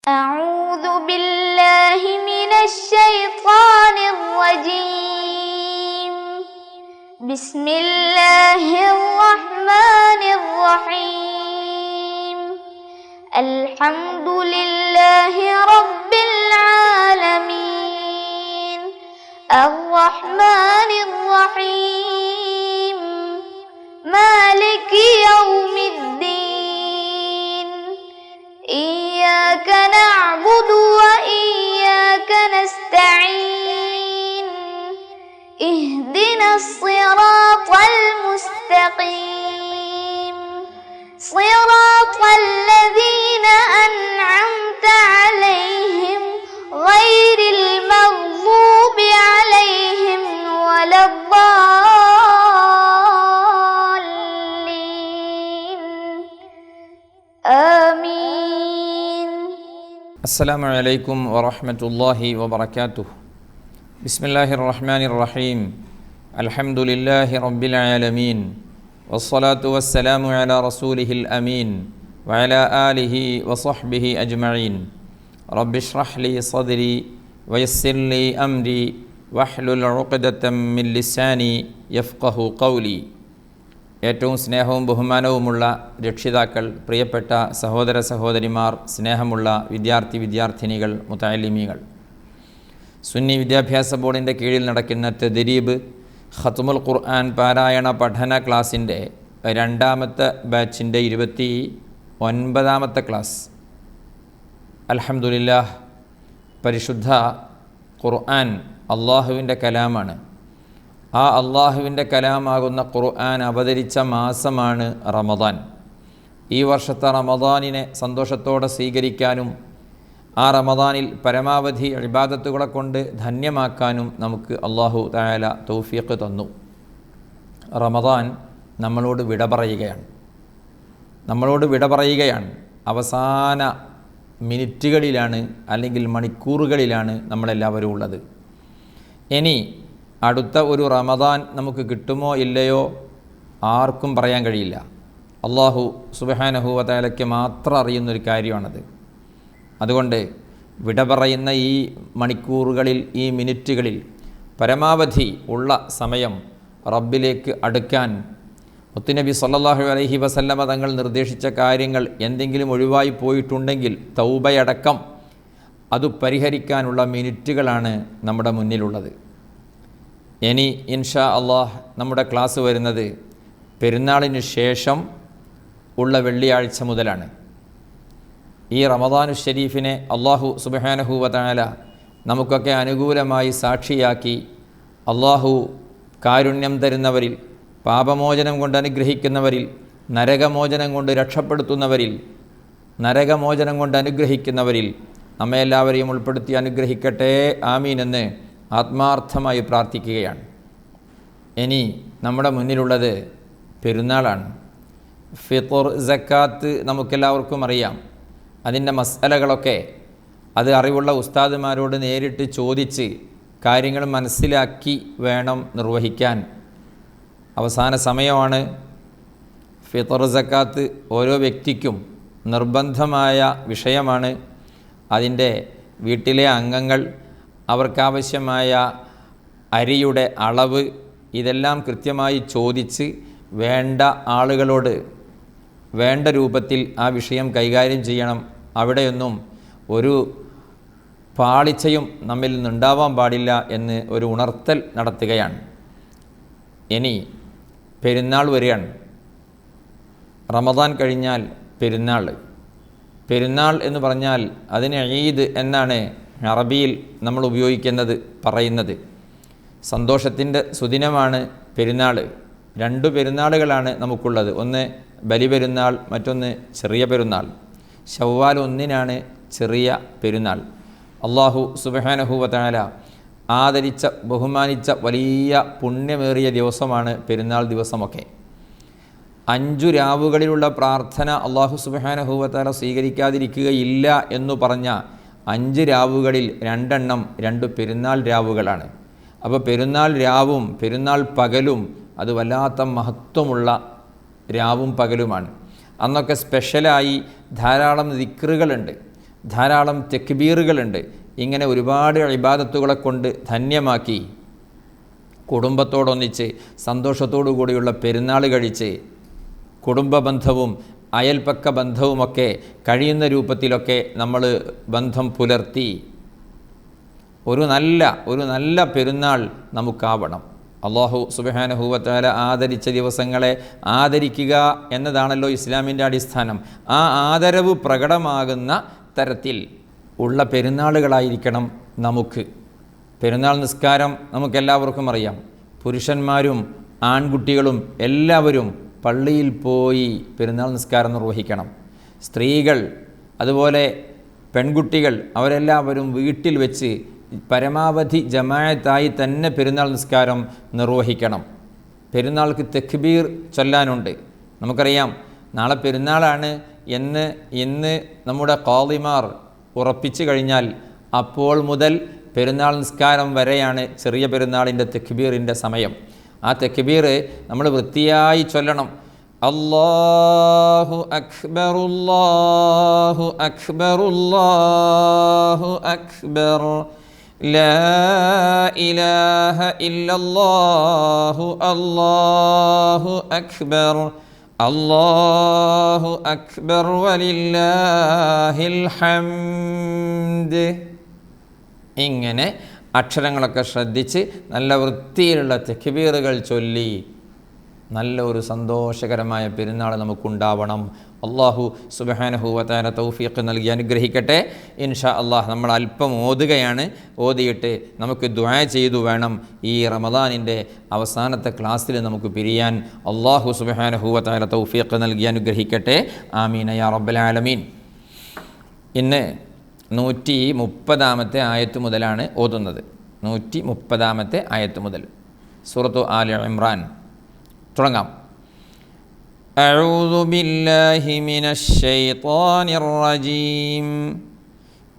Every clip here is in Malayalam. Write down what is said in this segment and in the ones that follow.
أعوذ بالله من الشيطان الرجيم. بسم الله الرحمن الرحيم. الحمد لله رب العالمين. الرحمن الرحيم. مالك يوم الدين. إياك نعبد وإياك نستعين. اهدنا الصراط المستقيم. صراط الذين أنعمت عليهم غير المغضوب عليهم ولا الضالين. آمين. അസ്സലാമു അലൈക്കും വറഹ്മത്തുള്ളാഹി വബറകാതുഹു. ബിസ്മില്ലാഹിർ റഹ്മാനിർ റഹീം. അൽഹംദുലില്ലാഹി റബ്ബിൽ ആലമീൻ. വസ്സലാത്തു വസ്സലാമു അലാ റസൂലിഹിൽ അമീൻ വഅലാ ആലിഹി വസഹ്ബിഹി അജ്മഈൻ. റബ്ബിശ്റഹ് ലി സദ്രി വയസ്സിർ ലി അംരി വഹ്ലുൽ ഉഖ്ദതം മിൻ ലിസാനി യഫ്ഖഹു ഖൗലി. ഏറ്റവും സ്നേഹവും ബഹുമാനവുമുള്ള രക്ഷിതാക്കൾ, പ്രിയപ്പെട്ട സഹോദര സഹോദരിമാർ, സ്നേഹമുള്ള വിദ്യാർത്ഥിനികൾ, മുതഅല്ലിമീങ്ങൾ, സുന്നി വിദ്യാഭ്യാസ ബോർഡിൻ്റെ കീഴിൽ നടക്കുന്ന തദ്രീബ് ഖത്മുൽ ഖുർആൻ പാരായണ പഠന ക്ലാസിൻ്റെ രണ്ടാമത്തെ ബാച്ചിൻ്റെ 29ാമത്തെ ക്ലാസ്. അൽഹംദുലില്ലാഹ്, പരിശുദ്ധ ഖുർആൻ അള്ളാഹുവിൻ്റെ കലാമാണ്. ആ അള്ളാഹുവിൻ്റെ കലാമാകുന്ന ഖുർആൻ അവതരിച്ച മാസമാണ് റമദാൻ. ഈ വർഷത്തെ റമദാനിനെ സന്തോഷത്തോടെ സ്വീകരിക്കാനും ആ റമദാനിൽ പരമാവധി ഇബാദത്തുകളെ കൊണ്ട് ധന്യമാക്കാനും നമുക്ക് അള്ളാഹു തആല തൗഫീഖ് തന്നു. റമദാൻ നമ്മളോട് വിട പറയുകയാണ്. അവസാന മിനിറ്റുകളിലാണ്, അല്ലെങ്കിൽ മണിക്കൂറുകളിലാണ് നമ്മളെല്ലാവരും ഉള്ളത്. ഇനി അടുത്ത ഒരു റമദാൻ നമുക്ക് കിട്ടുമോ ഇല്ലയോ ആർക്കും പറയാൻ കഴിയില്ല. അള്ളാഹു സുബ്ഹാനഹു വ തആലയ്ക്ക് മാത്രം അറിയുന്നൊരു കാര്യമാണത്. അതുകൊണ്ട് വിട പറയുന്ന ഈ മണിക്കൂറുകളിൽ, ഈ മിനിറ്റുകളിൽ പരമാവധി ഉള്ള സമയം റബ്ബിലേക്ക് അടുക്കാൻ, മുത്തുനബി സല്ലല്ലാഹു അലൈഹി വസല്ലമ തങ്ങൾ നിർദ്ദേശിച്ച കാര്യങ്ങൾ എന്തെങ്കിലും ഒഴിവായി പോയിട്ടുണ്ടെങ്കിൽ തൗബയടക്കം അത് പരിഹരിക്കാനുള്ള മിനിറ്റുകളാണ് നമ്മുടെ മുന്നിലുള്ളത്. ഇനി ഇൻഷാ അള്ളാഹ് നമ്മുടെ ക്ലാസ് വരുന്നത് പെരുന്നാളിന് ശേഷം ഉള്ള വെള്ളിയാഴ്ച മുതലാണ്. ഈ റമദാനു ശരീഫിനെ അള്ളാഹു സുബ്ഹാനഹു വ തആല നമുക്കൊക്കെ അനുകൂലമായി സാക്ഷിയാക്കി അള്ളാഹു കാരുണ്യം തരുന്നവരിൽ, പാപമോചനം കൊണ്ട് അനുഗ്രഹിക്കുന്നവരിൽ, നരകമോചനം കൊണ്ട് രക്ഷപ്പെടുത്തുന്നവരിൽ, നരകമോചനം കൊണ്ട് അനുഗ്രഹിക്കുന്നവരിൽ നമ്മെ എല്ലാവരെയും ഉൾപ്പെടുത്തി അനുഗ്രഹിക്കട്ടെ, ആമീൻ എന്ന് ആത്മാർത്ഥമായി പ്രാർത്ഥിക്കുകയാണ്. ഇനി നമ്മുടെ മുന്നിലുള്ളത് പെരുന്നാളാണ്. ഫിത്ർ, സക്കാത്ത് നമുക്കെല്ലാവർക്കും അറിയാം. അതിൻ്റെ മസ്അലകളൊക്കെ അത് അറിവുള്ള ഉസ്താദുമാരോട് നേരിട്ട് ചോദിച്ച് കാര്യങ്ങൾ മനസ്സിലാക്കി വേണം നിർവഹിക്കാൻ. അവസാന സമയമാണ്. ഫിത്ർ, സക്കാത്ത് ഓരോ വ്യക്തിക്കും നിർബന്ധമായ വിഷയമാണ്. അതിൻ്റെ വീട്ടിലെ അംഗങ്ങൾ, അവർക്കാവശ്യമായ അരിയുടെ അളവ്, ഇതെല്ലാം കൃത്യമായി ചോദിച്ച് വേണ്ട ആളുകളോട് വേണ്ട രൂപത്തിൽ ആ വിഷയം കൈകാര്യം ചെയ്യണം. അവിടെയൊന്നും ഒരു പാളിച്ചയും നമ്മിൽ നിന്നുണ്ടാവാൻ പാടില്ല എന്ന് ഒരു ഉണർത്തൽ നടത്തുകയാണ്. ഇനി പെരുന്നാൾ വരികയാണ്. റമദാൻ കഴിഞ്ഞാൽ പെരുന്നാൾ എന്ന് പറഞ്ഞാൽ അതിന് ഈദ് എന്നാണ് അറബിയിൽ നമ്മൾ പറയുന്നത്. സന്തോഷത്തിൻ്റെ സുദിനമാണ് പെരുന്നാൾ. 2 പെരുന്നാളുകളാണ് നമുക്കുള്ളത്. ഒന്ന് ബലിപെരുന്നാൾ, മറ്റൊന്ന് ചെറിയ പെരുന്നാൾ. ശവ്വാൽ 1-നാണ് ചെറിയ പെരുന്നാൾ. അള്ളാഹു സുബ്ഹാനഹു വ തആല ആദരിച്ച, ബഹുമാനിച്ച വലിയ പുണ്യമേറിയ ദിവസമാണ് പെരുന്നാൾ ദിവസമൊക്കെ. 5 രാവുകളിലുള്ള പ്രാർത്ഥന അള്ളാഹു സുബ്ഹാനഹു വ തആല സ്വീകരിക്കാതിരിക്കുകയില്ല എന്നു പറഞ്ഞ 5 രാവുകളിൽ 2 എണ്ണം 2 പെരുന്നാൾ രാവുകളാണ്. അപ്പോൾ പെരുന്നാൾ രാവും പെരുന്നാൾ പകലും അത് വല്ലാത്ത മഹത്വമുള്ള രാവും പകലുമാണ്. അന്നൊക്കെ സ്പെഷ്യലായി ധാരാളം ദിക്റുകളുണ്ട്, ധാരാളം തെക്ബീറുകളുണ്ട്. ഇങ്ങനെ ഒരുപാട് ഇബാദത്തുകളെ കൊണ്ട് ധന്യമാക്കി കുടുംബത്തോടൊന്നിച്ച് സന്തോഷത്തോടു കൂടിയുള്ള പെരുന്നാൾ കഴിച്ച് കുടുംബ ബന്ധവും അയൽപക്ക ബന്ധവുമൊക്കെ കഴിയുന്ന രൂപത്തിലൊക്കെ നമ്മൾ ബന്ധം പുലർത്തി ഒരു നല്ല പെരുന്നാൾ നമുക്കാവണം. അല്ലാഹു സുബ്ഹാനഹു വ തആല ആദരിച്ച ദിവസങ്ങളെ ആദരിക്കുക എന്നതാണല്ലോ ഇസ്ലാമിൻ്റെ അടിസ്ഥാനം. ആ ആദരവ് പ്രകടമാകുന്ന തരത്തിൽ ഉള്ള പെരുന്നാളുകളായിരിക്കണം നമുക്ക്. പെരുന്നാൾ നിസ്കാരം നമുക്കെല്ലാവർക്കും അറിയാം. പുരുഷന്മാരും ആൺകുട്ടികളും എല്ലാവരും പള്ളിയിൽ പോയി പെരുന്നാൾ നിസ്കാരം നിർവഹിക്കണം. സ്ത്രീകൾ അതുപോലെ പെൺകുട്ടികൾ അവരെല്ലാവരും വീട്ടിൽ വെച്ച് പരമാവധി ജമാഅത്തായി തന്നെ പെരുന്നാൾ നിസ്കാരം നിർവഹിക്കണം. പെരുന്നാൾക്ക് തക്ബീർ ചൊല്ലാനുണ്ട്. നമുക്കറിയാം നാളെ പെരുന്നാളാണ് ഇന്ന് നമ്മുടെ ഖാദിമാർ ഉറപ്പിച്ചു കഴിഞ്ഞാൽ അപ്പോൾ മുതൽ പെരുന്നാൾ നിസ്കാരം വരെയാണ് ചെറിയ പെരുന്നാളിൻ്റെ തക്ബീറിൻ്റെ സമയം. ആ തക്ബീർ നമ്മൾ വൃത്തിയായി ചൊല്ലണം. അല്ലാഹു അക്ബർ അല്ലാഹു അക്ബർ അല്ലാഹു അക്ബർ ലാ ഇലാഹ ഇല്ലല്ലാഹു അല്ലാഹു അക്ബർ അല്ലാഹു അക്ബർ വലില്ലാഹിൽ ഹംദ്. ഇങ്ങനെ അക്ഷരങ്ങളൊക്കെ ശ്രദ്ധിച്ച് നല്ല വൃത്തിയിലുള്ള തക്ബീറുകൾ ചൊല്ലി നല്ല ഒരു സന്തോഷകരമായ പെരുന്നാൾ നമുക്കുണ്ടാവണം. അല്ലാഹു സുബ്ഹാനഹു വ തആല തൗഫീഖ് നൽകി അനുഗ്രഹിക്കട്ടെ. ഇൻഷാ അല്ലാഹ് നമ്മൾ അല്പം ഓതുകയാണ്. ഓതിയിട്ട് നമുക്ക് ദുആ ചെയ്തു വേണം ഈ റമദാനിൻ്റെ അവസാനത്തെ ക്ലാസ്സിൽ നമുക്ക് പിരിയാൻ. അല്ലാഹു സുബ്ഹാനഹു വ തആല തൗഫീഖ് നൽകി അനുഗ്രഹിക്കട്ടെ. ആമീൻ യാ റബ്ബൽ ആലമീൻ. ഇന്ന് 130 ആയത്ത് മുതലാണ് ഓതുന്നത്. 130 ആയത്ത് മുതൽ സൂറത്തു ആൽ ഇംറാൻ തുടങ്ങാം. അഊദു ബില്ലാഹി മിനശ് ശൈത്വാനിർ റജീം.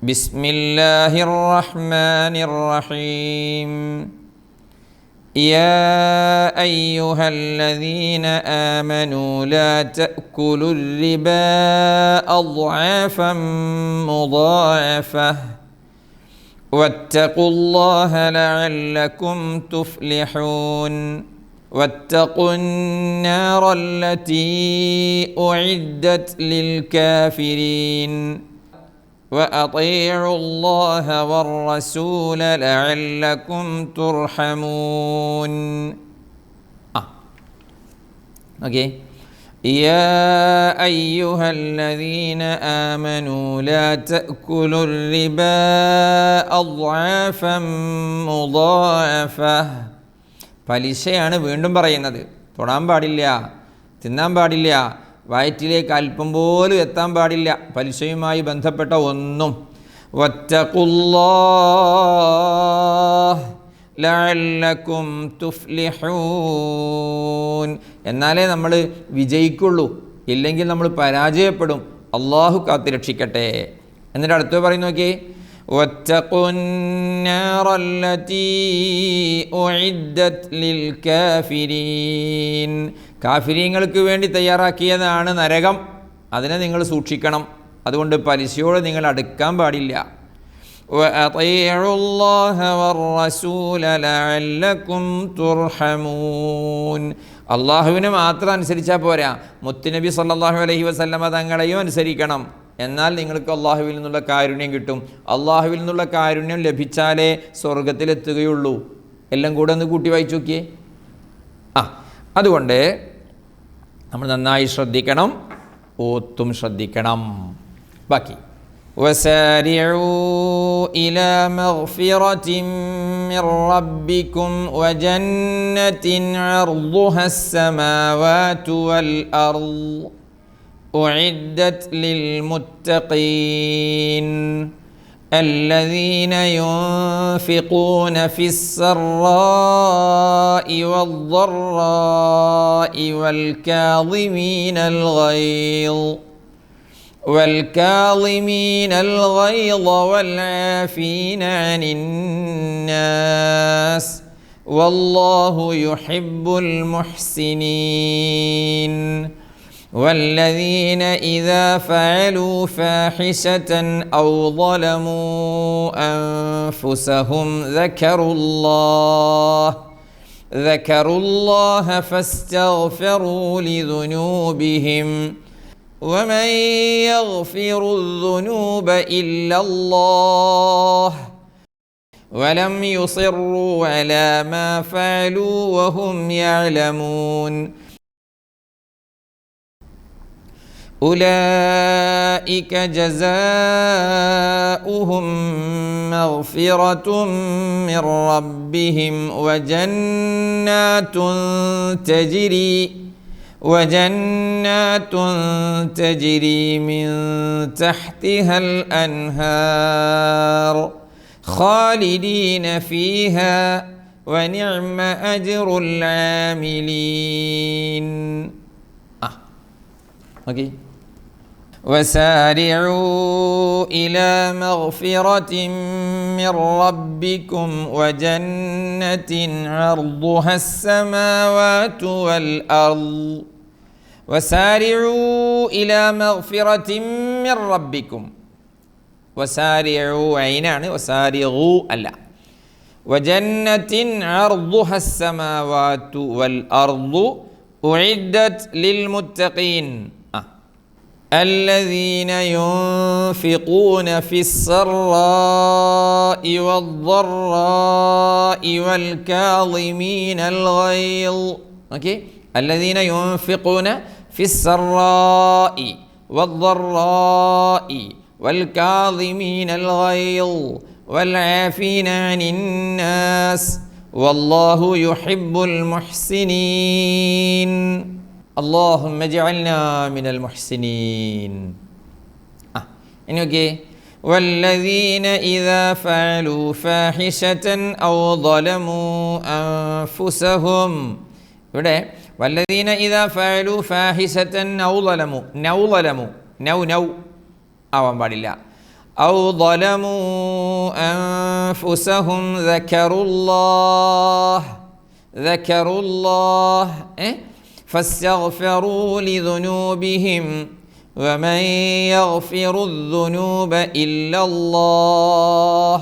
ബിസ്മില്ലാഹിർ റഹ്മാനിർ റഹീം. യാ അയ്യുഹല്ലദീന ആമനൂ ലാ തഅകുലുർ റിബാ അദ്ആഫൻ മുദാഅഫഹ വത്തഖുല്ലാഹ ലഅല്ലകും തുഫ്ലിഹൂൻ. واتقوا النار التي أعدت للكافرين وأطيعوا الله والرسول لعلكم ترحمون. Okay. يا أيها الذين آمنوا لا تأكلوا الربا أضعافا مضاعفة. പലിശയാണ് വീണ്ടും പറയുന്നത്. തൊടാൻ പാടില്ല, തിന്നാൻ പാടില്ല, വയറ്റിലേക്ക് അല്പം പോലും എത്താൻ പാടില്ല പലിശയുമായി ബന്ധപ്പെട്ട ഒന്നും. വത്തഖുല്ലാഹ് ലഅല്ലകും തുഫ്ലിഹൂൻ. എന്നാലേ നമ്മൾ വിജയിക്കുള്ളൂ, ഇല്ലെങ്കിൽ നമ്മൾ പരാജയപ്പെടും. അള്ളാഹു കാത്തുരക്ഷിക്കട്ടെ. എന്നിട്ട് അടുത്ത് പറയുന്നു നോക്കിയേ. واتقوا النار التي أعدت للكافرين. കാഫിരീങ്ങൾക്ക് വേണ്ടി തയ്യാറാക്കിയതാണ് നരകം. അതിനെ നിങ്ങൾ സൂക്ഷിക്കണം. അതുകൊണ്ട് പലിശയോട് നിങ്ങൾ അടുക്കാൻ പാടില്ല. وأطيعوا الله والرسول لعلكم ترحمون. അള്ളാഹുവിനെ മാത്രം അനുസരിച്ചാൽ പോരാ, മുത്തുനബി സല്ലല്ലാഹു അലൈഹി വസല്ലമ തങ്ങളെയും അനുസരിക്കണം. എന്നാൽ നിങ്ങൾക്ക് അള്ളാഹുവിൽ നിന്നുള്ള കാരുണ്യം കിട്ടും. അള്ളാഹുവിൽ നിന്നുള്ള കാരുണ്യം ലഭിച്ചാലേ സ്വർഗത്തിലെത്തുകയുള്ളൂ. എല്ലാം കൂടെ ഒന്ന് കൂട്ടി വായിച്ചു നോക്കിയേ. അതുകൊണ്ട് നമ്മൾ നന്നായി ശ്രദ്ധിക്കണം, ഓത്തും ശ്രദ്ധിക്കണം. ബാക്കി وسارعوا إلى مغفرة من ربكم وجنة عرضها السماوات والأرض أعدت للمتقين الذين ينفقون في السراء والضراء والكاظمين الغيظ والعافين عن الناس والله يحب المحسنين. والذين إذا فعلوا فاحشة أو ظلموا أنفسهم ذكروا الله فاستغفروا لذنوبهم ومن يغفر الذنوب إلا الله ولم يصروا على ما فعلوا وهم يعلمون أولئك جزاؤهم مغفرة من ربهم وجنات تجري من تحتها الأنهار خالدين فيها ونعم أجر العاملين. Okay. وسارعوا إلى مغفرة من ربكم وجنة عرضها السماوات والأرض وسارعوا إلى مغفرة من ربكم وسارعوا عينان وسارعوا ألا وجنة عرضها السماوات والأرض أعدت للمتقين الذين ينفقون في السراء والضراء والكاظمين الغيظ. الذين ينفقون في السراء والضراء والكاظمين الغيظ والعافين عن الناس والله يحب المحسنين. اللهم اجعلنا من المحسنين. والذين إذا فعلوا فاحشة أو ظلموا أنفسهم ഇവിടെ والذين إذا فعلوا فاحشة أو ظلموا ആവാൻ പാടില്ല. أو ظلموا أنفسهم ذكروا الله فاستغفروا لذنوبهم ومن يغفر الذنوب إلا الله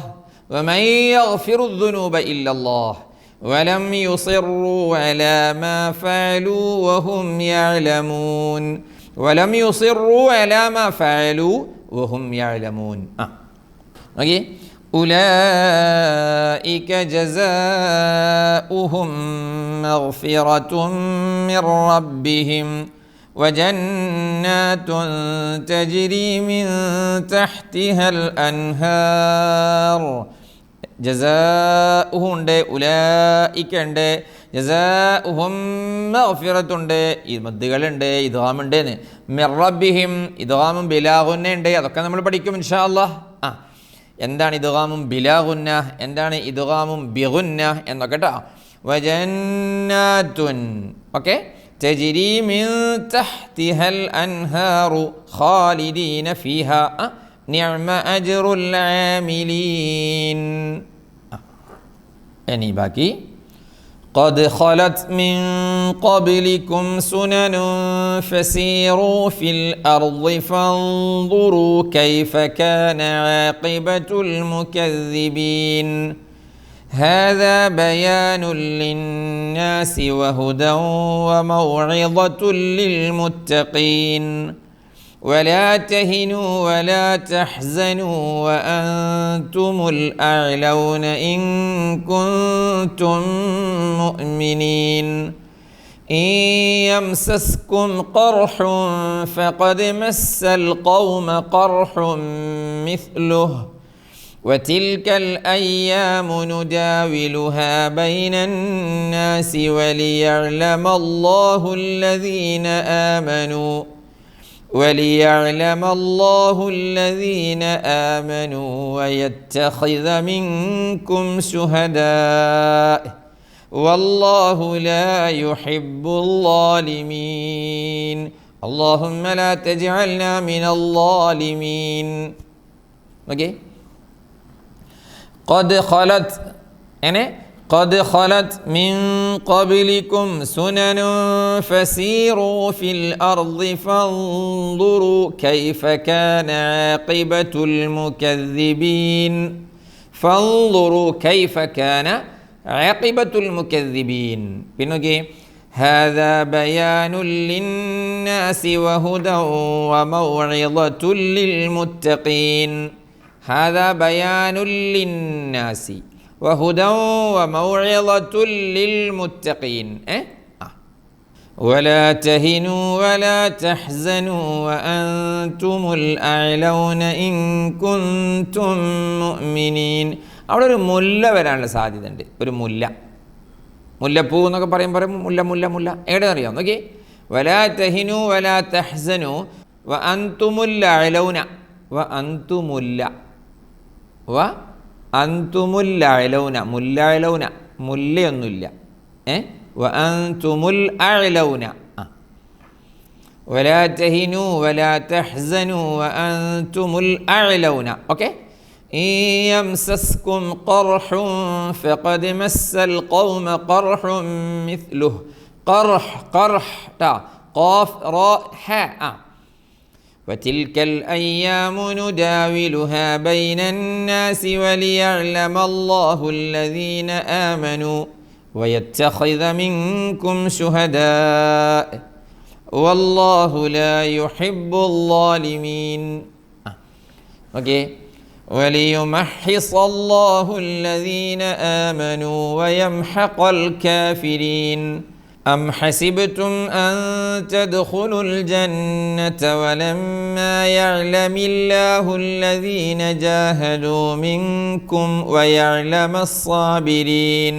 ولم يصروا على ما فعلوا وهم يعلمون. أولئك جزاؤهم مغفرة من ربهم وجنات تجري من تحتها الأنهار. ജസാഉഹു ഉണ്ട്, ഉലൈക ഉണ്ട്, ജസാഉഹും മഗ്ഫിറത്തുൻ ഉണ്ട്, ഈ മദ്ദുകളുണ്ട്, ഇദ്ഗാമുണ്ട്. മിർ റബ്ബിഹിം ഇദ്ഗാമും ബിലാ ഗുന്ന ഉണ്ട്. അതൊക്കെ നമ്മൾ പഠിക്കും ഇൻഷാ അല്ലാഹ്. എന്താണ് ഇദ്ഗാമും ബിലാ ഗുന്ന, എന്താണ് ഇദ്ഗാമും ബിഗുന്ന എന്നൊക്കെ കേട്ടോ. വജന്നാത്തുൻ ഓക്കെ തജ്രി മിൻ തഹ്തിഹൽ അൻഹാറു ഖാലിദീന ഫീഹാ നിഅമ അജ്റുൽ ആമിലീൻ. ഇനി ബാക്കി قد خلت من قبلكم سنن فسيروا في الأرض فانظروا كيف كان عاقبة المكذبين. هذا بيان للناس وهدى وموعظة للمتقين. ولا تهنوا ولا تحزنوا وأنتم الأعلون إن كنتم مؤمنين. إن يمسسكم قرح فقد مس القوم قرح مثله وتلك الأيام نداولها بين الناس وليعلم الله الذين آمنوا ويتخذ منكم شهداء والله لا يحب الظالمين. اللهم لا تجعلنا من الظالمين. قد خلت قد خلت من قبلكم سنن فسيروا في الأرض فانظروا كيف كان عاقبة المكذبين فانظروا كيف كان عاقبة المكذبين بنوكي هذا بيان للناس وهدى وموعظة للمتقين هذا بيان للناس وهدى وموعظة للمتقين ولا تهنوا ولا تحزنوا وأنتم الأعلون إن كنتم مؤمنين അവിടെ ഒരു മുല്ല വരാനുള്ള സാധ്യതയുണ്ട്. ഒരു മുല്ലപ്പൂ എന്നൊക്കെ പറയുമ്പോൾ മുല്ല എവിടെ അറിയാം നോക്കി വലാ തഹിനു വലാ തഹ്സനു വ അൻതുമുൽ അഅലൗന വ അൻതുമുല്ല വ അൻതുമുൽ അഅലൗന മുല്ലഅലൗന മുല്ലയൊന്നുമില്ല വ അൻതുമുൽ അഅലൗന വലാ തഹിനു വലാ തഹ്സനു വ അൻതുമുൽ അഅലൗന ഓക്കെ إن يمسسكم قرح فقد مس القوم قرح مثله قرح تا قاف راء حاء وتلك الأيام نداولها بين الناس وليعلم الله الذين آمنوا ويتخذ منكم شهداء والله لا يحب الظالمين اوكي وليمحص الله الذين آمنوا ويمحق الكافرين أم حسبتم أن تدخلوا الجنة ولما يعلم الله الذين جاهدوا منكم ويعلم الصابرين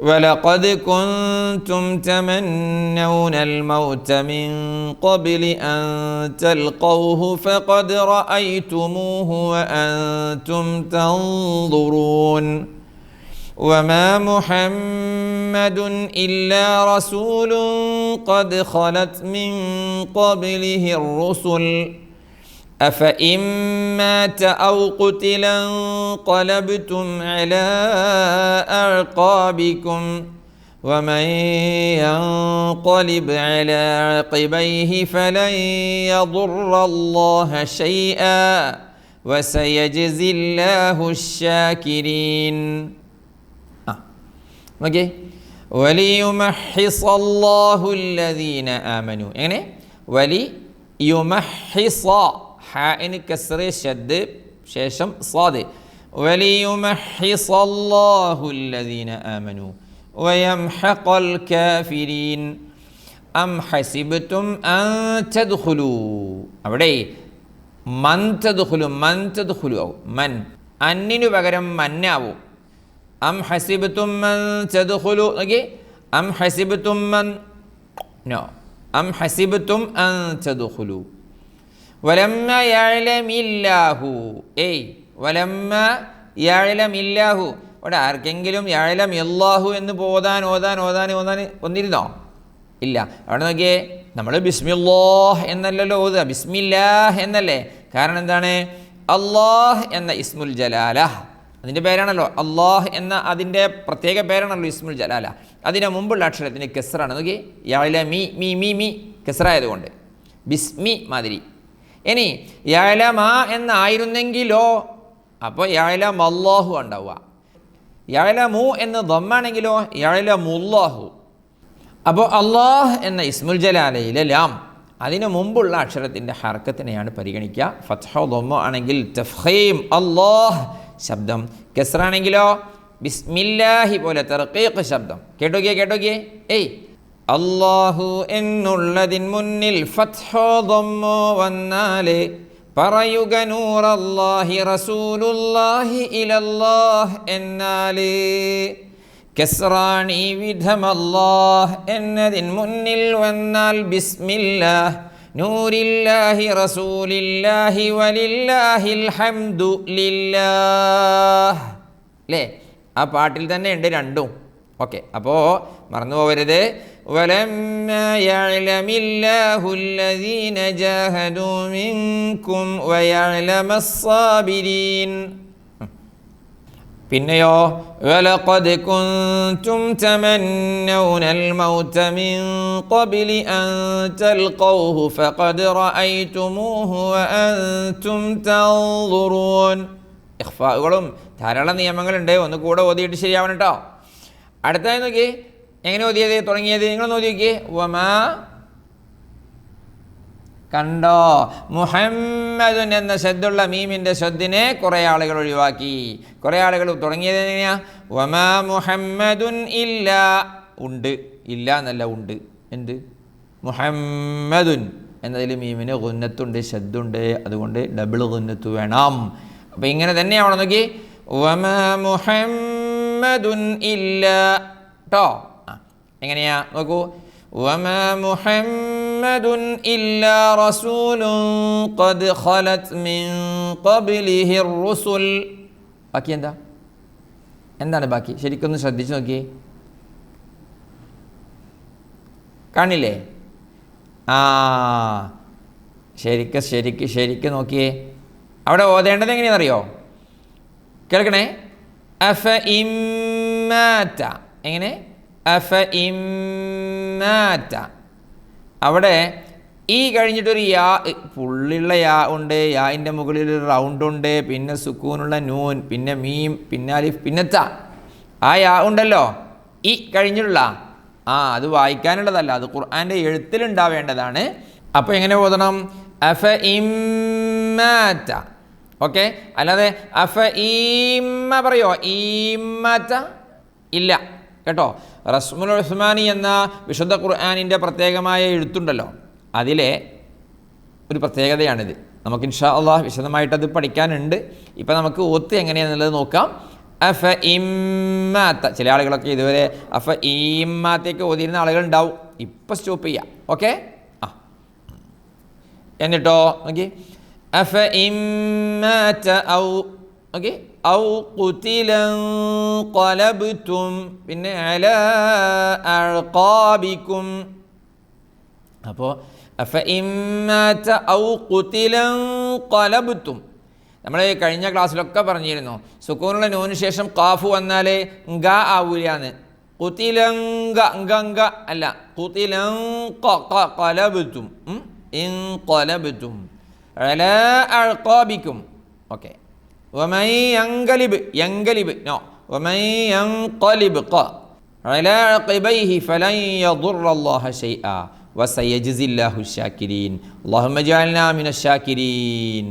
ولقد كنتم تمنون الموت من قبل أن تلقوه فقد رأيتموه وأنتم تنظرون وما محمد إلا رسول قد خلت من قبله الرسل أفإن مات أو قتلا انقلبتم على أعقابكم ومن ينقلب على عقبيه فلن يضر الله شيئا وسيجزي الله الشاكرين اوكي وليمحص الله الذين آمنوا يعني وليمحص ഹാഇന് കസ്റ് ഷദ് ശേഷം സ്വാദ് വലിയുമഹിസ അല്ലാഹുല്ലദീന ആമനു വയംഹഖൽ കാഫിരീൻ അം ഹസിബ്തും അൻ തദ്ഖുലൂ അവിടെ മൻ തദ്ഖുലു മൻ അന്നിനു പകരം മന്നാവും അം ഹസിബ്തും മൻ തദ്ഖുലു ഓക്കേ അം ഹസിബ്തും മൻ നോ അം ഹസിബ്തും അൻ തദ്ഖുലു വലമ്മ യഅലമില്ലാഹു വലമ്മ യഅലമില്ലാഹു അവിടെ ആർക്കെങ്കിലും യഅലമില്ലാഹു എന്ന് ഓതാൻ വന്നിരുന്നോ? ഇല്ല. അവിടെ നോക്കിയേ, നമ്മൾ ബിസ്മില്ലാഹ് എന്നല്ലല്ലോ ഓതുക, ബിസ്മില്ലാഹ് എന്നല്ലേ. കാരണം എന്താണ്? അല്ലാഹ് എന്ന ഇസ്മുൽ ജലാല അതിൻ്റെ പേരാണല്ലോ. അല്ലാഹ് എന്ന അതിൻ്റെ പ്രത്യേക പേരാണല്ലോ ഇസ്മുൽ ജലാല. അതിന് മുമ്പുള്ള അക്ഷരത്തിന് കെസ്റാണ്. നോക്കി, യഅലമി മീ മീ മീ കെസ്റായതുകൊണ്ട് ബിസ്മി മാതിരി. ഇനി യഅലമ എന്നായിരുന്നെങ്കിലോ അപ്പോൾ യഅലമ അല്ലാഹു ഉണ്ടാവുക. യഅലമു എന്ന് ദമ്മാണെങ്കിലോ യഅലമുല്ലാഹു. അപ്പോൾ അല്ലാഹ് എന്ന ഇസ്മുൽ ജലാലയിലെ ലാം അതിന് മുമ്പുള്ള അക്ഷരത്തിൻ്റെ ഹർക്കത്തിനെയാണ് പരിഗണിക്കുക. ഫത്ഹോ ദമ്മോ ആണെങ്കിൽ തഫ്ഖീം അല്ലാഹ് ശബ്ദം, കെസ്റാണെങ്കിലോ ബിസ്മില്ലാഹി പോലെ തർഖീഖ് ശബ്ദം. കേട്ടോക്കിയേ അല്ലാഹു എന്നുള്ളതിൻ മുന്നിൽ ഫത്ഹോ ദമ്മോ വന്നാലേ പറയുക നൂറല്ലാഹി റസൂലുല്ലാഹി ഇലല്ലാഹ് എന്നാലേ. കെസ്റാണി വിധമല്ലാഹ് എന്നതിൻ മുന്നിൽ വന്നാൽ ബിസ്മില്ലാഹ് നൂരില്ലാഹി റസൂലില്ലാഹി വലില്ലാഹിൽ ഹംദു ലില്ലാഹ്. അല്ലേ? ആ പാട്ടിൽ തന്നെ ഉണ്ട് രണ്ടും. ഓക്കെ, അപ്പോൾ മറന്നു പോകരുത്. വലമ്മാ യഅലമില്ലാഹു അല്ലദീന ജാഹദൂ മിൻകും വയഅലമസ് സാബിരീൻ. പിന്നെയോ വലഖദ് കുൻതും തമന്നൗനൽ മൗത മിൻ ഖബ്ലി അൻ തൽഖൗഹു ഫഖദ് റഅയ്തുമൂഹു വഅൻതും തൻദുറൂൻ. ഇഖ്ഫാകളും ധാരാളം നിയമങ്ങളുണ്ട്, ഒന്ന് കൂടെ ഓതിയിട്ട് ശരിയാവണം കേട്ടോ. അടുത്തതായി നോക്കി, എങ്ങനെ ഓതിയത് തുടങ്ങിയത് നിങ്ങൾ നോക്കി നോക്കിയേ. വമാ കണ്ടോ, മുഹമ്മദുൻ എന്ന ശദ്ദുള്ള മീമിൻ്റെ ശദ്ദിനെ കുറേ ആളുകൾ ഒഴിവാക്കി. കുറേ ആളുകൾ തുടങ്ങിയത് എങ്ങനെയാ? വമാ മുഹമ്മദുൻ ഇല്ല, ഉണ്ട്, ഇല്ല എന്നല്ല, ഉണ്ട്. എന്ത്? മുഹമ്മദുൻ എന്നതിൽ മീമിന് ഗുന്നത്തുണ്ട്, ശദ്ദുണ്ട്, അതുകൊണ്ട് ഡബിൾ ഗുന്നത്ത് വേണം. അപ്പം ഇങ്ങനെ തന്നെയാവണം നോക്കി. വമാ മുഹമ്മദുൻ ഇല്ല കേട്ടോ. എങ്ങനെയാ നോക്കൂ. വമാ മുഹമ്മദുൻ ഇല്ലാ റസൂലുൻ ഖദ് ഖലത് മിൻ ഖബ്ലിഹി റുസുൽ. ബാക്കി എന്താ? എന്താണ് ബാക്കി? ശരിക്കൊന്ന് ശ്രദ്ധിച്ച് നോക്കിയേ. കാണില്ലേ? ശരിക്ക് നോക്കിയേ. അവിടെ ഓതേണ്ടത് എങ്ങനെയാണെന്നറിയോ? കേൾക്കണേ. അഫ ഇമ്മാറ്റ. എങ്ങനെ? അഫ ഇമ്മാറ്റ. അവിടെ ഈ കഴിഞ്ഞിട്ടൊരു യാ, പുള്ളിയുള്ള യാ ഉണ്ട്, യാൻ്റെ മുകളിൽ ഒരു റൗണ്ട് ഉണ്ട്, പിന്നെ സുക്കൂനുള്ള നൂൻ, പിന്നെ മീം, പിന്നെ അലിഫ്, പിന്നെ ത. ആ യാ ഉണ്ടല്ലോ, ഈ കഴിഞ്ഞിട്ടുള്ള അത് വായിക്കാനുള്ളതല്ല, അത് ഖുർആൻ്റെ എഴുത്തിലുണ്ടാവേണ്ടതാണ്. അപ്പോൾ എങ്ങനെ ഓതണം? അഫ ഇമ്മാറ്റ. ഓക്കെ, അല്ലാതെ അഫ ഈമ്മ പറയോ? ഈമ്മറ്റ ഇല്ല കേട്ടോ. റസ്മുൽ ഉസ്മാനി എന്ന വിശുദ്ധ ഖുർആനിൻ്റെ പ്രത്യേകമായ എഴുത്തുണ്ടല്ലോ, അതിലെ ഒരു പ്രത്യേകതയാണിത്. നമുക്ക് ഇൻഷാ അല്ലാഹ് വിശദമായിട്ടത് പഠിക്കാനുണ്ട്. ഇപ്പം നമുക്ക് ഓത്ത് എങ്ങനെയാണെന്നുള്ളത് നോക്കാം. അഫ ഇമ്മാത്ത. ചില ആളുകളൊക്കെ ഇതുവരെ അഫ ഈമ്മാത്തേക്ക് ഓതിയിരുന്ന ആളുകളുണ്ടാവും. ഇപ്പം സ്റ്റോപ്പ് ചെയ്യാം. ഓക്കെ, എന്നിട്ടോ നോക്കി. അഫ ഇമ്മാത്ത ഔ, ഓക്കെ, ഔ ഖുതിലൻ ഖലബ്തും, പിന്നെ അലാ അഅഖാബിക്കും. അപ്പോൾ അഫ ഇമ്മാത ഔ ഖുതിലൻ ഖലബ്തും. നമ്മൾ കഴിഞ്ഞ ക്ലാസ്സിലൊക്കെ പറഞ്ഞിരുന്നു, സുക്കൂനുള്ള നൂന് ശേഷം ഖാഫ് വന്നാൽ ഗ ആവൂലാന്ന്. ഖുതിലൻ ഗ അല്ല, ഖുതിലൻ ഖലബ്തും, ഇൻ ഖലബ്തും അലാ അഅഖാബിക്കും. ഓക്കെ. വമൻ യൻഖലിബ്, യൻഖലിബ് നോ, വമൻ യൻഖലിബ് അലാ അഖബൈഹി ഫലൻ യദുറല്ലാഹ ശൈആ വസയജ്സില്ലാഹു ശാകിരീൻ. അല്ലാഹുമ്മ ജഅൽനാ മിനശ് ശാകിരീൻ.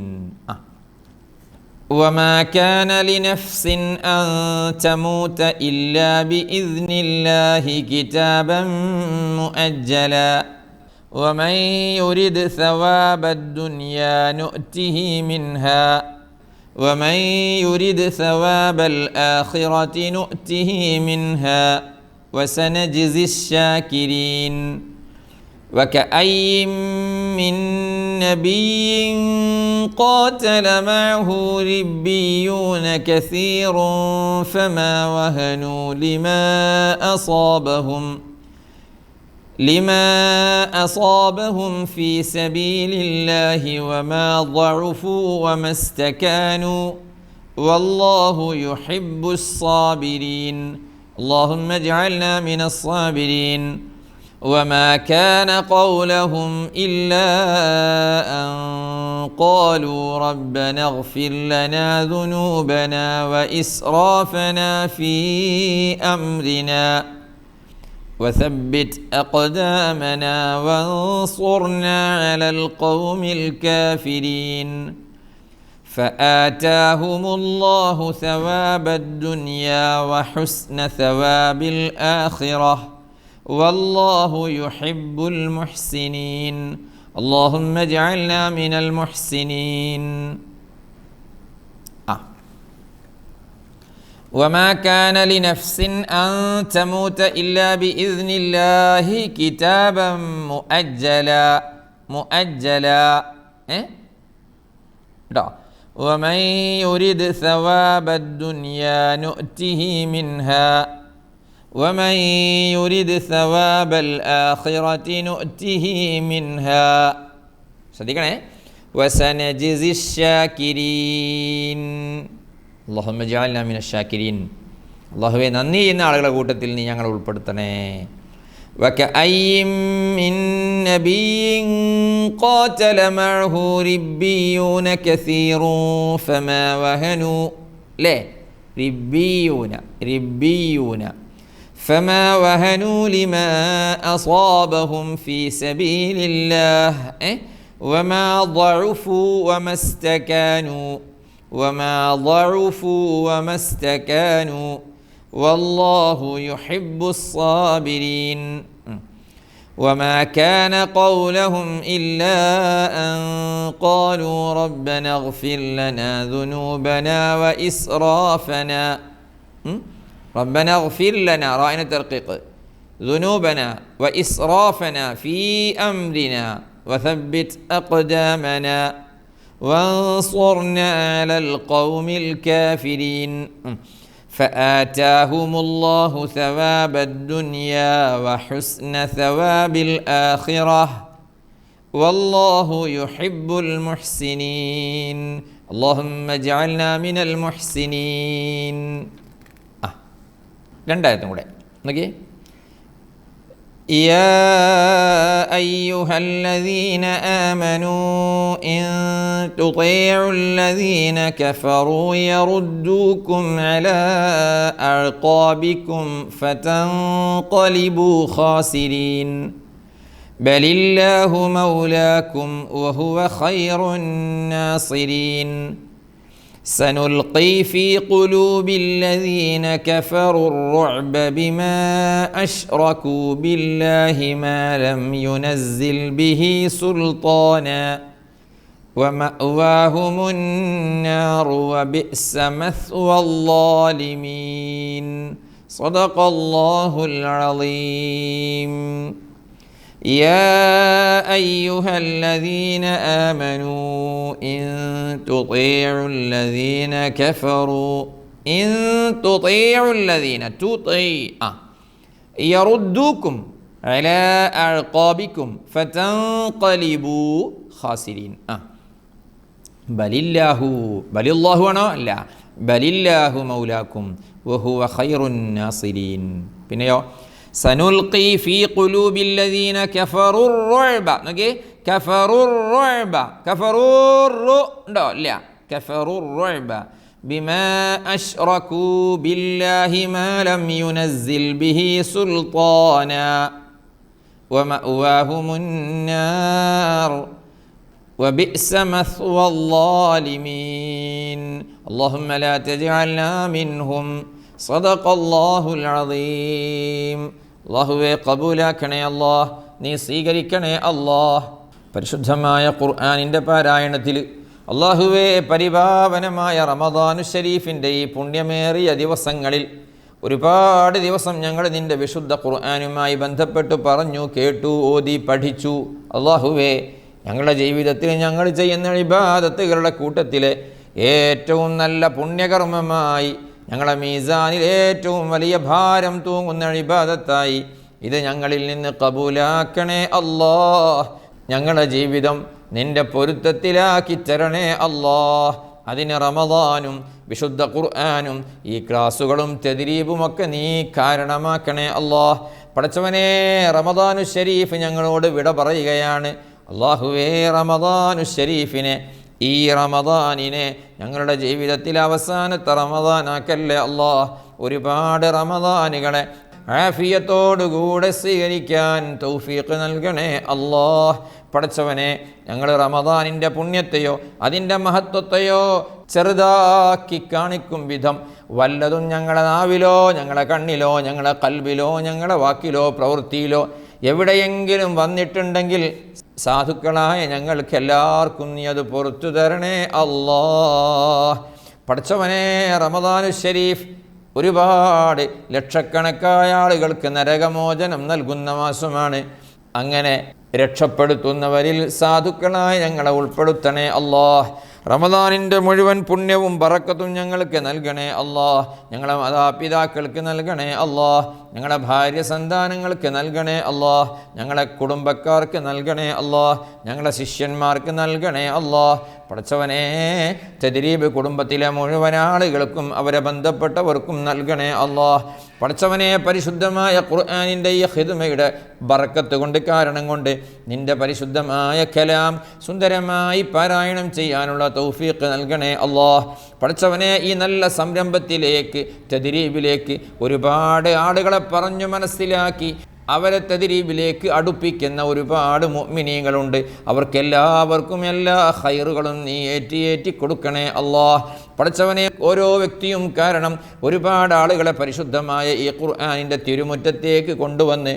വമാ കാന ലിനഫ്സിൻ അൻ തമൂത ഇല്ലാ ബിഇദ്നില്ലാഹി കിതാബൻ മുഅജ്ജലാ വമൻ യുരിദ് സവാബദ് ദുനിയാ നുഅ്തിഹി മിൻഹാ ومن يرد ثواب الآخرة نؤته منها وسنجزي الشاكرين. وكأي من نبي قاتل معه ربيون كثير فما وهنوا لما أصابهم في سبيل الله وما ضعفوا وما استكانوا والله يحب الصابرين. اللهم اجعلنا من الصابرين. وما كان قولهم إلا أن قالوا ربنا اغفر لنا ذنوبنا وإسرافنا في أمرنا وثبت أقدامنا وانصرنا على القوم الكافرين. فآتاهم الله ثواب الدنيا وحسن ثواب الآخرة والله يحب المحسنين. اللهم اجعلنا من المحسنين. وما كان لنفس أن تموت إلا بإذن الله كتابا مؤجلا ومن يرد ثواب الدنيا نؤته منها ومن يرد ثواب الآخرة نؤته منها. ശ്രദ്ധിക്കണേ. وسنجزي الشاكرين. അല്ലാഹുമ്മ ജഅൽനാ മിനശ് ശാകിരീൻ. അല്ലാഹുവേ നന്ദി ചെയ്യുന്ന ആളുകളുടെ കൂട്ടത്തിൽ നീ ഞങ്ങളെ ഉൾപ്പെടുത്തണേ. വകഅയ്യിൻ മിൻ നബിയ്യിൻ ഖാതല മഅഹു റിബ്ബിയൂന കസീറുൻ ഫമാ വഹനു ലേ റിബ്ബിയൂന ഫമാ വഹനു ലിമാ അസാബഹും ഫീ സബീലില്ലാഹ് വമാ ضعفوا وما استكانوا والله يحب الصابرين وما كان قولهم إلا أن قالوا ربنا اغفر لنا ذنوبنا وإسرافنا ربنا اغفر لنا رأينا ترقيق ذنوبنا وإسرافنا في أمرنا وثبت أقدامنا وانصرنا على القوم الكافرين فآتاهم الله ثواب الدنيا وحسن ثواب الآخرة والله يحب المحسنين اللهم اجعلنا من المحسنين. രണ്ടായത്തും കൂടെ നോക്കിയേ. يا أيها الذين آمنوا إن تطيعوا الذين كفروا يردوكم على أعقابكم فتنقلبوا خاسرين بل الله مولاكم وهو خير الناصرين سنلقي في قلوب الذين كفروا الرعب بما أشركوا بالله ما لم ينزل به سلطانا ومأواهم النار وبئس مثوى الظالمين صدق الله العظيم. يا أيها الذين آمنوا إن تطيعوا الذين كفروا يردوكم على أعقابكم فتنقلبوا خاسرين بل الله لا بل الله مولاكم وهو خير الناصرين. പിന്നെയോ സനുൽഖി ഫീ ഖുലൂബില്ലദീന കഫറുർ-റുഅബ നോക്കിയേ കഫറുർ-റുഅബ ഉണ്ടോ ഇല്ല കഫറുർ-റുഅബ ബിമാ അശ്റകൂ ബില്ലാഹി മാ ലം യുനസ്സിൽ ബിഹി സുൽത്താന വമഅവാഹുമുൻ-നാർ വബിഅസ മസ്വൽ-ളാലിമീൻ. അല്ലാഹുമ്മ ലാ തജ്അൽനാ മിൻഹും സദഖല്ലാഹുൽ അളീം. അല്ലാഹുവേ കബൂലാക്കണേ അല്ലാഹ്, നീ സ്വീകരിക്കണേ അല്ലാഹ്. പരിശുദ്ധമായ ഖുർആനിൻ്റെ പാരായണത്തിൽ അല്ലാഹുവേ പരിപാവനമായ റമദാനു ശരീഫിൻ്റെ ഈ പുണ്യമേറിയ ദിവസങ്ങളിൽ ഒരുപാട് ദിവസം ഞങ്ങൾ നിൻ്റെ വിശുദ്ധ ഖുർആനുമായി ബന്ധപ്പെട്ട് പറഞ്ഞു, കേട്ടു, ഓതി, പഠിച്ചു. അല്ലാഹുവേ ഞങ്ങളുടെ ജീവിതത്തിൽ ഞങ്ങൾ ചെയ്യുന്ന ഇബാദത്തുകളുടെ കൂട്ടത്തിലെ ഏറ്റവും നല്ല പുണ്യകർമ്മമായി ഞങ്ങളുടെ മീസാനിൽ ഏറ്റവും വലിയ ഭാരം തൂങ്ങുന്ന ഇബാദത്തായി ഇത് ഞങ്ങളിൽ നിന്ന് കബൂലാക്കണേ അല്ലാഹ്. ഞങ്ങളുടെ ജീവിതം നിൻ്റെ പൊരുത്തത്തിലാക്കി തരണേ അല്ലാഹ്. അതിന് റമദാനും വിശുദ്ധ ഖുർആനും ഈ ക്ലാസുകളും തദ്രീബുമൊക്കെ നീ കാരണമാക്കണേ അല്ലാഹ്. പടച്ചവനെ, റമദാനു ശരീഫ് ഞങ്ങളോട് വിട പറയുകയാണ്. അല്ലാഹുവേ, റമദാനു ശരീഫിനെ, ഈ റമദാനിനെ ഞങ്ങളുടെ ജീവിതത്തിൽ അവസാനത്തെ റമദാനാക്കല്ലേ അല്ലാഹ്. ഒരുപാട് റമദാനുകളെ ആഫിയത്തോടുകൂടെ സ്വീകരിക്കാൻ തൗഫീഖ് നൽകണേ അല്ലാഹ്. പടച്ചവനെ, ഞങ്ങൾ റമദാനിൻ്റെ പുണ്യത്തെയോ അതിൻ്റെ മഹത്വത്തെയോ ചെറുതാക്കി കാണിക്കും വിധം വല്ലതും ഞങ്ങളുടെ നാവിലോ ഞങ്ങളുടെ കണ്ണിലോ ഞങ്ങളുടെ കൽബിലോ ഞങ്ങളുടെ വാക്കിലോ പ്രവൃത്തിയിലോ എവിടെയെങ്കിലും വന്നിട്ടുണ്ടെങ്കിൽ സാധുക്കളായ ഞങ്ങൾക്ക് എല്ലാവർക്കും നീ അത് പുറത്തു തരണേ അല്ലാഹ്. പടച്ചവനെ, റമദാനു ശരീഫ് ഒരുപാട് ലക്ഷക്കണക്കായ ആളുകൾക്ക് നരകമോചനം നൽകുന്ന മാസമാണ്. അങ്ങനെ രക്ഷപ്പെടുത്തുന്നവരിൽ സാധുക്കളായ ഞങ്ങളെ ഉൾപ്പെടുത്തണേ അല്ലാഹ്. റമദാനിൻ്റെ മുഴുവൻ പുണ്യവും ബറക്കത്തും ഞങ്ങൾക്ക് നൽകണേ അല്ലാഹ്. ഞങ്ങളെ മാതാപിതാക്കൾക്ക് നൽകണേ അല്ലാഹ്. ഞങ്ങളുടെ ഭാര്യ സന്താനങ്ങൾക്ക് നൽകണേ അല്ലാഹ്. ഞങ്ങളെ കുടുംബക്കാർക്ക് നൽകണേ അല്ലാഹ്. ഞങ്ങളുടെ ശിഷ്യന്മാർക്ക് നൽകണേ അല്ലാഹ്. പടച്ചവനെ തദ്രീബ് കുടുംബത്തിലെ മുഴുവൻ ആളുകൾക്കും അവരെ ബന്ധപ്പെട്ടവർക്കും നൽകണേ അല്ലാഹ്. പടച്ചവനെ പരിശുദ്ധമായ ഖുർആനിൻ്റെ ഈ ഖിദ്മയുടെ ബറക്കത്ത് കൊണ്ട് കാരണം കൊണ്ട് നിൻ്റെ പരിശുദ്ധമായ കലാം സുന്ദരമായി പാരായണം ചെയ്യാനുള്ള തൗഫീഖ് നൽകണേ അല്ലാഹ്. പടച്ചവനെ ഈ നല്ല സംരംഭത്തിലേക്ക് തദ്രീബിലേക്ക് ഒരുപാട് ആളുകളെ പറഞ്ഞു മനസ്സിലാക്കി അവരെ തദ്രീബിലേക്ക് അടുപ്പിക്കുന്ന ഒരുപാട് മുഅ്മിനീങ്ങളുണ്ട്. അവർക്കെല്ലാവർക്കും എല്ലാ ഖൈറുകളും നീ ഏറ്റി കൊടുക്കണേ അല്ലാഹ്. പടച്ചവനെ ഓരോ വ്യക്തിയും കാരണം ഒരുപാട് ആളുകളെ പരിശുദ്ധമായ ഈ ഖുർആനിൻ്റെ തിരുമുറ്റത്തേക്ക് കൊണ്ടുവന്ന്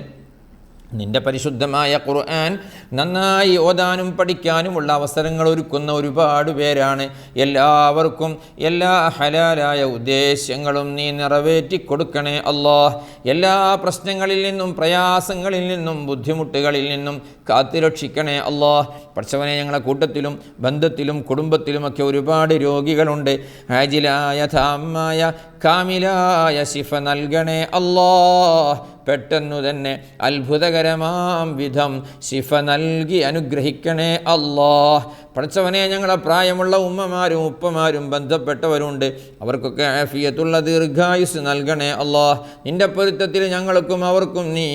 നിൻ്റെ പരിശുദ്ധമായ ഖുർആൻ നന്നായി ഓതാനും പഠിക്കാനുമുള്ള അവസരങ്ങൾ ഒരുക്കുന്ന ഒരുപാട് പേരാണ്. എല്ലാവർക്കും എല്ലാ ഹലാലായ ഉദ്ദേശ്യങ്ങളും നീ നിറവേറ്റി കൊടുക്കണേ അല്ലാഹ്. എല്ലാ പ്രശ്നങ്ങളിൽ നിന്നും പ്രയാസങ്ങളിൽ നിന്നും ബുദ്ധിമുട്ടുകളിൽ നിന്നും കാത്തുരക്ഷിക്കണേ അല്ലാഹ്. പടച്ചവനെ ഞങ്ങളെ കൂട്ടത്തിലും ബന്ധത്തിലും കുടുംബത്തിലുമൊക്കെ ഒരുപാട് രോഗികളുണ്ട്. ആജിലായ താമായ കാമിലായ ശിഫ നൽകണേ അല്ലാഹ്. പെട്ടെന്നു തന്നെ അത്ഭുതകരമാം വിധം ശിഫ നൽകി അനുഗ്രഹിക്കണേ അല്ലാഹ്. പടച്ചവനെ ഞങ്ങളെ പ്രായമുള്ള ഉമ്മമാരും ഉപ്പമാരും ബന്ധപ്പെട്ടവരുണ്ട്. അവർക്കൊക്കെ ആഫിയത്തുള്ള ദീർഘായുസ് നൽകണേ അല്ലാഹ്. നിൻ്റെ പൊരുത്തത്തിൽ ഞങ്ങൾക്കും അവർക്കും നീ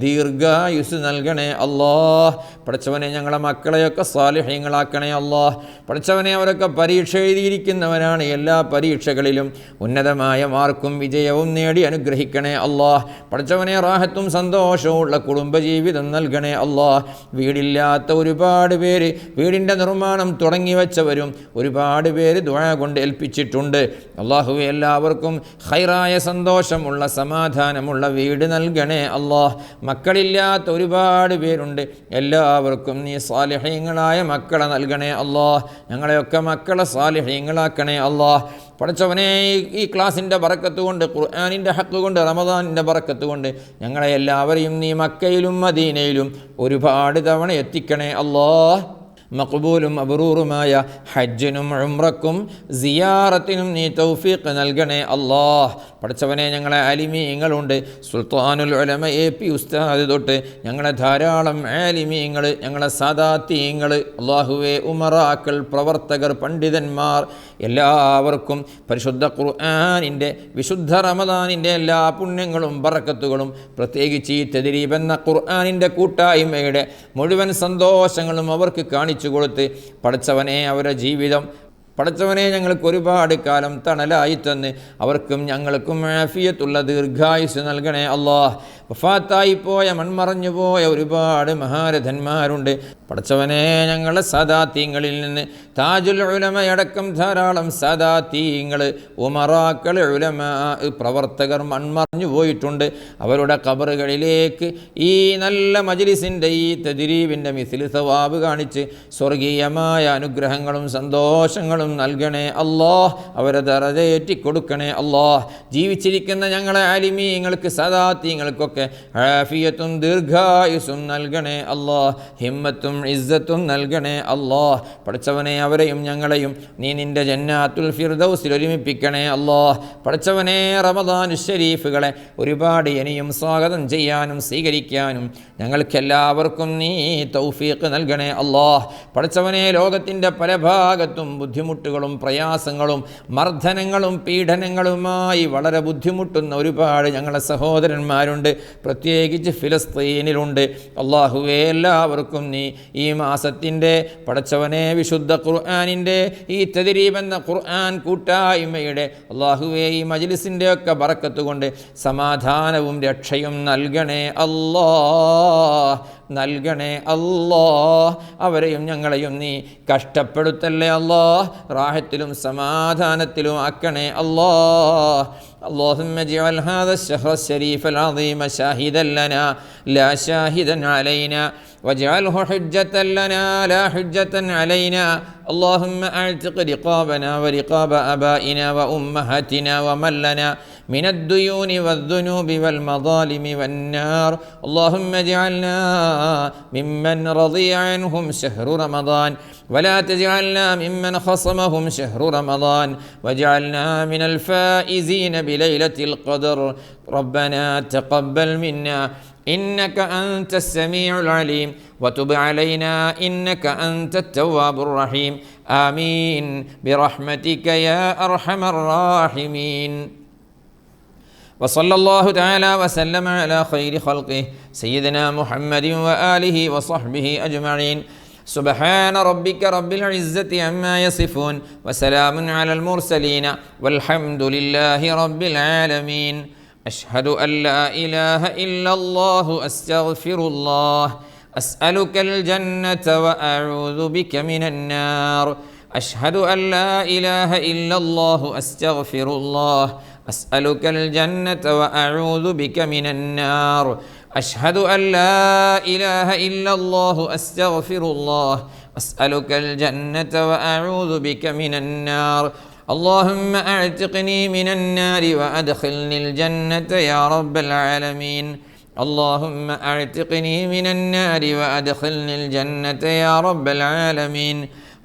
ദീർഘായുസ് നൽകണേ അല്ലാഹ്. പടച്ചവനെ ഞങ്ങളെ മക്കളെയൊക്കെ സാലിഹീങ്ങളാക്കണേ അല്ലാഹ്. പടച്ചവനെ അവരൊക്കെ പരീക്ഷ എഴുതിയിരിക്കുന്നവരാണ്. എല്ലാ പരീക്ഷകളിലും ഉന്നതമായ മാർക്കും വിജയവും നേടി അനുഗ്രഹിക്കണേ അല്ലാഹ്. പടച്ചവനെ റാഹത്തും സന്തോഷവും ഉള്ള കുടുംബജീവിതം നൽകണേ അല്ലാഹ്. വീടില്ലാത്ത ഒരുപാട് പേര് വീടിൻ്റെ നിർമ്മാണം തുടങ്ങി വെച്ചവരും ഒരുപാട് പേര് ദുആ കൊണ്ട് ഏൽപ്പിച്ചിട്ടുണ്ട്. അല്ലാഹുവേ എല്ലാവർക്കും ഖൈറായ സന്തോഷമുള്ള സമാധാനമുള്ള വീട് നൽകണേ അല്ലാഹ്. മക്കളില്ലാത്ത ഒരുപാട് പേരുണ്ട്. എല്ലാവർക്കും നീ സാലിഹീങ്ങളായ മക്കളെ നൽകണേ അല്ലാഹ്. ഞങ്ങളെയൊക്കെ മക്കളെ സാലിഹീങ്ങളാക്കണേ അല്ലാഹ്. പടച്ചവനെ ഈ ക്ലാസിൻ്റെ ബറക്കത്ത് കൊണ്ട് ഖുർആനിൻ്റെ ഹക്ക് കൊണ്ട് റമദാനിൻ്റെ ബറക്കത്ത് കൊണ്ട് ഞങ്ങളെ എല്ലാവരെയും നീ മക്കയിലും മദീനയിലും ഒരുപാട് തവണ എത്തിക്കണേ അല്ലാഹ്. മഖ്ബൂലും അബ്റൂറുമായ ഹജ്ജിനും ഉംറക്കും സിയാറത്തിനും നീ തൗഫീഖ് നൽകണേ അല്ലാഹ്. പടച്ചവനെ ഞങ്ങളെ ആലിമീങ്ങളുണ്ട്. സുൽത്താനുൽ ഉലമ AP ഉസ്താദ് തൊട്ട് ഞങ്ങളെ ധാരാളം ആലിമീങ്ങൾ, ഞങ്ങളെ സാദാത്തീങ്ങൾ, അല്ലാഹുവേ ഉമറാക്കൾ, പ്രവർത്തകർ, പണ്ഡിതന്മാർ എല്ലാവർക്കും പരിശുദ്ധ ഖുർആനിൻ്റെ വിശുദ്ധ റമദാനിൻ്റെ എല്ലാ പുണ്യങ്ങളും ബറക്കത്തുകളും പ്രത്യേകിച്ച് ഈ തദ്രീബ് എന്ന ഖുർആനിൻ്റെ കൂട്ടായ്മയുടെ മുഴുവൻ സന്തോഷങ്ങളും അവർക്ക് കാണിച്ചു കൊടുത്ത് പടച്ചവനെ അവരുടെ ജീവിതം പടച്ചവനെ ഞങ്ങൾക്ക് ഒരുപാട് കാലം തണലായി തന്ന് അവർക്കും ഞങ്ങൾക്കും ആഫിയത്തുള്ള ദീർഘായുസ് നൽകണേ അല്ലാഹ്. വഫാത്തായി പോയ മൺമറഞ്ഞു പോയ ഒരുപാട് മഹാരഥന്മാരുണ്ട്. പടച്ചവനെ ഞങ്ങളെ സാദാത്തീങ്ങളിൽ നിന്ന് താജുൽ ഉലമയടക്കം ധാരാളം സാദാത്തീങ്ങൾ, ഉമറാക്കൾ, ഉലമ, പ്രവർത്തകർ മൺമറഞ്ഞു പോയിട്ടുണ്ട്. അവരുടെ ഖബറുകളിലേക്ക് ഈ നല്ല മജ്ലിസിൻ്റെ ഈ തദ്രീബിൻ്റെ മിസ്ൽ സവാബ് കാണിച്ച് സ്വർഗീയമായ അനുഗ്രഹങ്ങളും സന്തോഷങ്ങളും നൽകണേ അല്ലാഹ്. അവരെ ദറജയേറ്റി കൊടുക്കണേ അല്ലാഹ്. ജീവിച്ചിരിക്കുന്ന ഞങ്ങളെ ആലിമീങ്ങൾക്ക് സാദാത്തീങ്ങൾക്കൊക്കെ ആഫിയത്തും ദീർഘായുസും നൽകണേ അല്ലാഹ്. ഹിമ്മത്തും ഇസ്സത്തും നൽകണേ അല്ലാഹ്. പടച്ചവനെ അവരെയും ഞങ്ങളെയും നീ നിൻ്റെ ജന്നാത്തുൽ ഫിർദൗസിൽ ഒരുമിപ്പിക്കണേ അല്ലാഹ്. പടച്ചവനെ റമദാനു ശരീഫുകളെ ഒരുപാട് ഇനിയും സ്വാഗതം ചെയ്യാനും സ്വീകരിക്കാനും ഞങ്ങൾക്കെല്ലാവർക്കും നീ തൗഫീഖ് നൽകണേ അല്ലാഹ്. പടച്ചവനെ ലോകത്തിൻ്റെ പല ഭാഗത്തും ബുദ്ധിമുട്ടുകളും പ്രയാസങ്ങളും മർദ്ദനങ്ങളും പീഡനങ്ങളുമായി വളരെ ബുദ്ധിമുട്ടുന്ന ഒരുപാട് ഞങ്ങളുടെ സഹോദരന്മാരുണ്ട്. പ്രത്യേകിച്ച് ഫിലസ്തീനിലുണ്ട്. അല്ലാഹുവേ എല്ലാവർക്കും നീ ഈ മാസത്തിൻ്റെ പടച്ചവനെ വിശുദ്ധ ഖുർആനിൻ്റെ ഈ തദ്രീബ് എന്ന ഖുർആൻ കൂട്ടായ്മയുടെ അല്ലാഹുവേ ഈ മജ്ലിസിൻ്റെ ഒക്കെ ബറക്കത്ത് കൊണ്ട് സമാധാനവും രക്ഷയും നൽകണേ അല്ലാഹ്. നൽകണേ അല്ലാഹ്. അവരെയും ഞങ്ങളെയും നീ കഷ്ടപ്പെടുത്തല്ലേ അല്ലാഹ്. റാഹത്തിലും സമാധാനത്തിലും ആക്കണേ അല്ലാഹ്. اللهم اجعل هذا الشهر الشريف العظيم شاهدا لنا لا شاهدا علينا واجعله حجة لنا لا حجة علينا. اللهم اعتق رقابنا ورقاب آبائنا وأمهاتنا ومن لنا من الديون والذنوب والمظالم والنار. اللهم اجعلنا ممن رضي عنهم شهر رمضان ولا تجعلنا ممن خصمهم شهر رمضان واجعلنا من الفائزين بليلة القدر. ربنا تقبل منا إنك أنت السميع العليم وتب علينا إنك أنت التواب الرحيم آمين برحمتك يا أرحم الراحمين. وصلى الله تعالى وسلم على خير خلقه سيدنا محمد وآله وصحبه أجمعين. سبحان ربك رب العزة عما يصفون وسلام على المرسلين والحمد لله رب العالمين. أشهد أن لا إله إلا الله أستغفر الله أسألك الجنة وأعوذ بك من النار. أشهد أن لا إله إلا الله أستغفر الله أسألك الجنة وأعوذ بك من النار. أشهد أن لا إله إلا الله أستغفر الله أسألك الجنة وأعوذ بك من النار. اللهم أعتقني من النار وأدخلني الجنة يا رب العالمين. اللهم أعتقني من النار وأدخلني الجنة يا رب العالمين.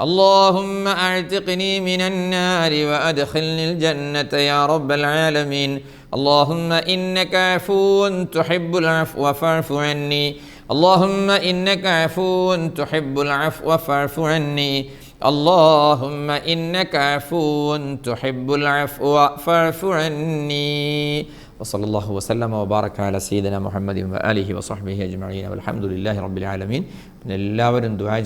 اللهم أعتقني من النار وأدخلني الجنة يا رب العالمين. اللهم إنك عفو تحب العفو فاعف عني. اللهم إنك عفو تحب العفو فاعف عني. اللهم إنك عفو تحب العفو فاعف عني. وصلى الله وسلم وبارك على سيدنا محمد وآله وصحبه أجمعين والحمد لله رب العالمين. എല്ലാവരും ദുആ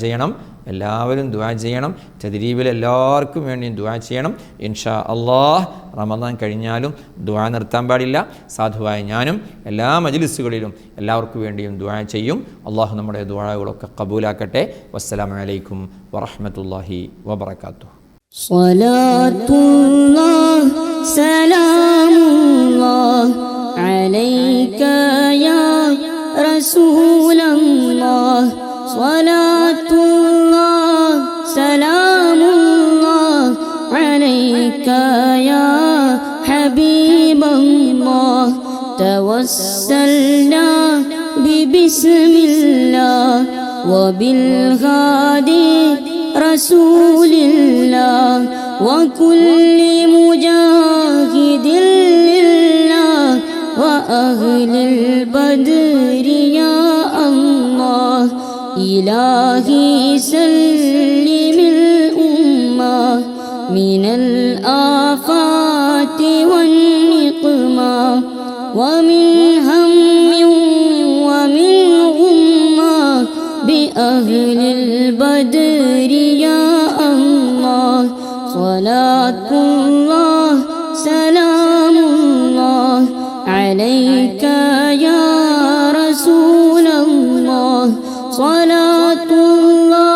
ചെയ്യണം. തദ്രീബിൽ എല്ലാവർക്കും വേണ്ടിയും ദുആ ചെയ്യണം. ഇൻഷാ അല്ലാഹ് റമദാൻ കഴിഞ്ഞാലും ദുആ നിർത്താൻ പാടില്ല. സാധുവായ ഞാനും എല്ലാ മജ്ലിസുകളിലും എല്ലാവർക്കും വേണ്ടിയും ദുആ ചെയ്യും. അല്ലാഹു നമ്മുടെ ദുആകളൊക്കെ ഖബൂലാക്കട്ടെ. വസ്സലാമു അലൈക്കും വറഹ്മത്തുള്ളാഹി വബറകാതുഹു. സ്വലാത്തുല്ലാഹ് സലാമുല്ലാഹ് അലൈക യാ റസൂലല്ലാഹ്. സ്വലാത്തുല്ലാഹ് സലാമുല്ലാഹ് അലൈക യാ ഹബീബല്ലാഹ്. തവസ്സൽനാ ബിബിസ്മില്ലാഹ് വബിൽഹാദി റസൂലില്ലാഹ് وكل مجاهد لله وأهل البدر يا الله. إلهي سلم الأمة من الآفات والنقمة ومن هم ومن غمة بأهل البدر يا الله. صلاة الله سلام الله عليك يا رسول الله. صلاة الله